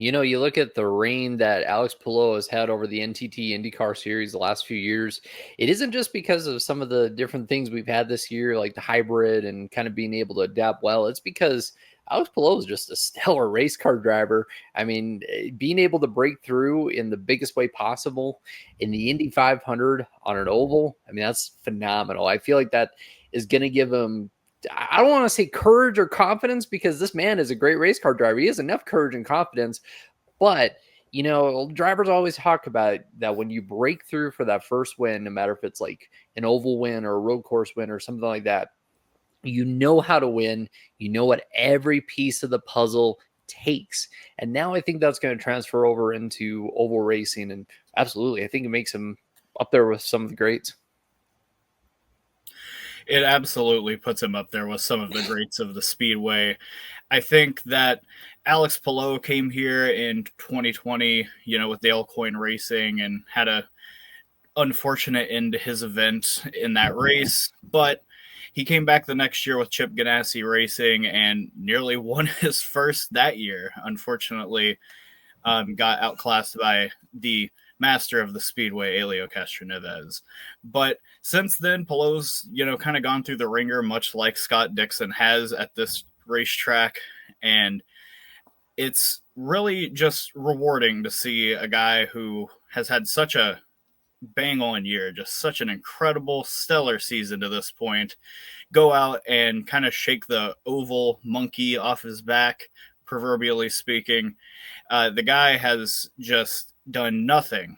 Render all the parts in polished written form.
You look at the reign that Alex Palou has had over the NTT IndyCar series the last few years. It isn't just because of some of the different things we've had this year, like the hybrid and kind of being able to adapt well. It's because Alex Palou is just a stellar race car driver. I mean, being able to break through in the biggest way possible in the Indy 500 on an oval, I mean, that's phenomenal. I feel like that is going to give him, I don't want to say courage or confidence, because this man is a great race car driver. He has enough courage and confidence, but drivers always talk about that when you break through for that first win, no matter if it's like an oval win or a road course win or something like that, you know how to win. You know what every piece of the puzzle takes. And now I think that's going to transfer over into oval racing. And absolutely, I think it makes him up there with some of the greats. It absolutely puts him up there with some of the greats of the Speedway. I think that Alex Palou came here in 2020, with Dale Coyne Racing and had a unfortunate end to his event in that race, but he came back the next year with Chip Ganassi Racing and nearly won his first that year. Unfortunately, got outclassed by the master of the Speedway, Elio Castroneves. But since then, Palou's, kind of gone through the ringer, much like Scott Dixon has at this racetrack. And it's really just rewarding to see a guy who has had such a bang on year, just such an incredible, stellar season to this point, go out and kind of shake the oval monkey off his back, proverbially speaking. The guy has just done nothing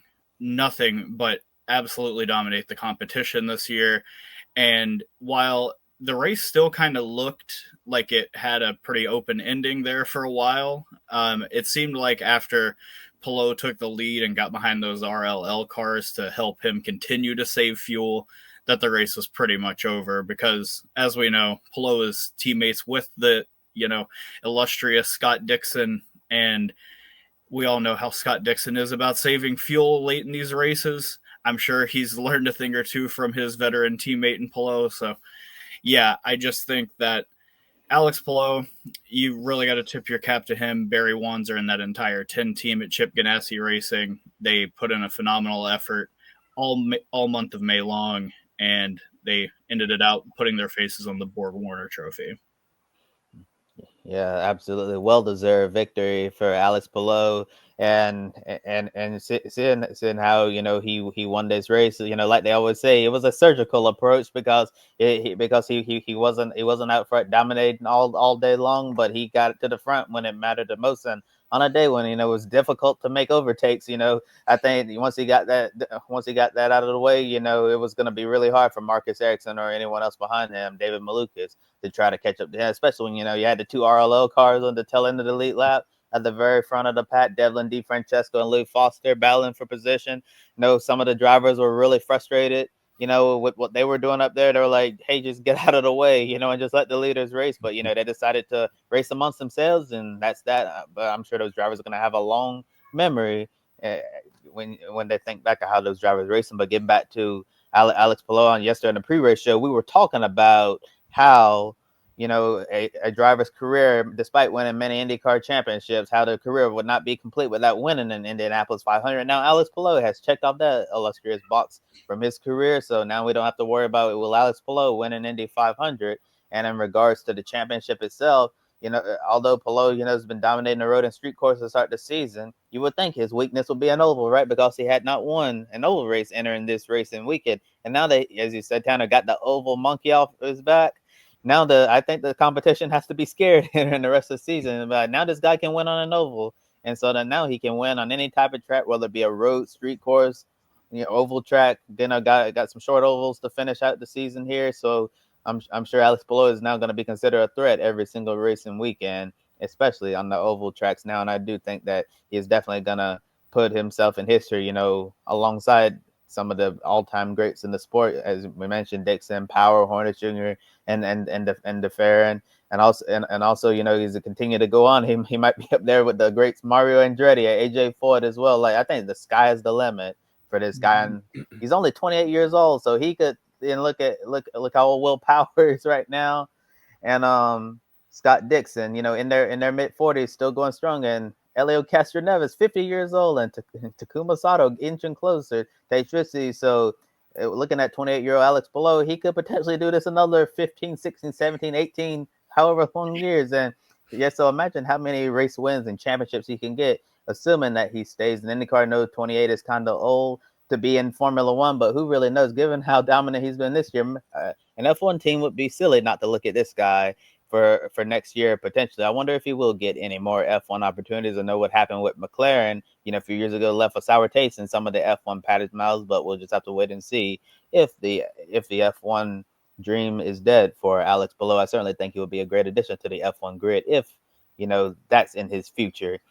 but absolutely dominate the competition this year. And while the race still kind of looked like it had a pretty open ending there for a while, it seemed like after Palou took the lead and got behind those RLL cars to help him continue to save fuel, that the race was pretty much over because, as we know, Palou is teammates with the, illustrious Scott Dixon, and we all know how Scott Dixon is about saving fuel late in these races. I'm sure he's learned a thing or two from his veteran teammate in Palou. So, yeah, I just think that Alex Palou, you really got to tip your cap to him. Barry Wanzer and that entire 10 team at Chip Ganassi Racing, they put in a phenomenal effort all month of May long, and they ended it out putting their faces on the Borg Warner Trophy. Yeah, absolutely. Well-deserved victory for Alex Palou. And seeing how he won this race, like they always say, it was a surgical approach because he wasn't out front dominating all day long, but he got to the front when it mattered the most. And on a day when it was difficult to make overtakes, I think once he got that out of the way, it was going to be really hard for Marcus Ericsson or anyone else behind him, David Malukas, to try to catch up to him, especially when you had the two RLL cars on the tail end of the lead lap. At the very front of the pack, Devlin DeFrancesco and Luke Foster battling for position. Some of the drivers were really frustrated, with what they were doing up there. They were like, hey, just get out of the way, and just let the leaders race. But, they decided to race amongst themselves, and that's that. But I'm sure those drivers are going to have a long memory when they think back of how those drivers racing. But getting back to Alex Palou on yesterday in the pre-race show, we were talking about how a driver's career, despite winning many IndyCar championships, how the career would not be complete without winning an Indianapolis 500. Now, Alex Palou has checked off that illustrious box from his career, so now we don't have to worry about it. Will Alex Palou win an Indy 500? And in regards to the championship itself, although Palou, has been dominating the road and street course to start the season, you would think his weakness would be an oval, right? Because he had not won an oval race entering this racing weekend. And now they, as you said, Tanner, got the oval monkey off his back. Now I think the competition has to be scared in the rest of the season. But now this guy can win on an oval, and so that now he can win on any type of track, whether it be a road, street course, oval track. Then I got some short ovals to finish out the season here. So I'm sure Alex Palou is now going to be considered a threat every single racing weekend, especially on the oval tracks now. And I do think that he is definitely going to put himself in history, alongside some of the all-time greats in the sport, as we mentioned, Dixon, Power, Hornet Jr., and DeFerrin, and also he's to continue to go on. He might be up there with the greats Mario Andretti, AJ Foyt as well. Like, I think the sky is the limit for this guy, and he's only 28 years old, so he could. And look how old Will Power is right now, and Scott Dixon, in their mid 40s, still going strong, and Elio Castroneves, 50 years old, and Takuma Sato inching closer. Taitrisi. So looking at 28-year-old Alex Palou, he could potentially do this another 15, 16, 17, 18, however long years. And yeah, so imagine how many race wins and championships he can get, assuming that he stays in IndyCar. No, 28 is kind of old to be in Formula One, but who really knows? Given how dominant he's been this year, an F1 team would be silly not to look at this guy for next year potentially. I wonder if he will get any more F1 opportunities. I know what happened with McLaren, a few years ago, left a sour taste in some of the F1 paddock mouths, but we'll just have to wait and see if the F1 dream is dead for Alex Palou. I certainly think he would be a great addition to the F1 grid if that's in his future.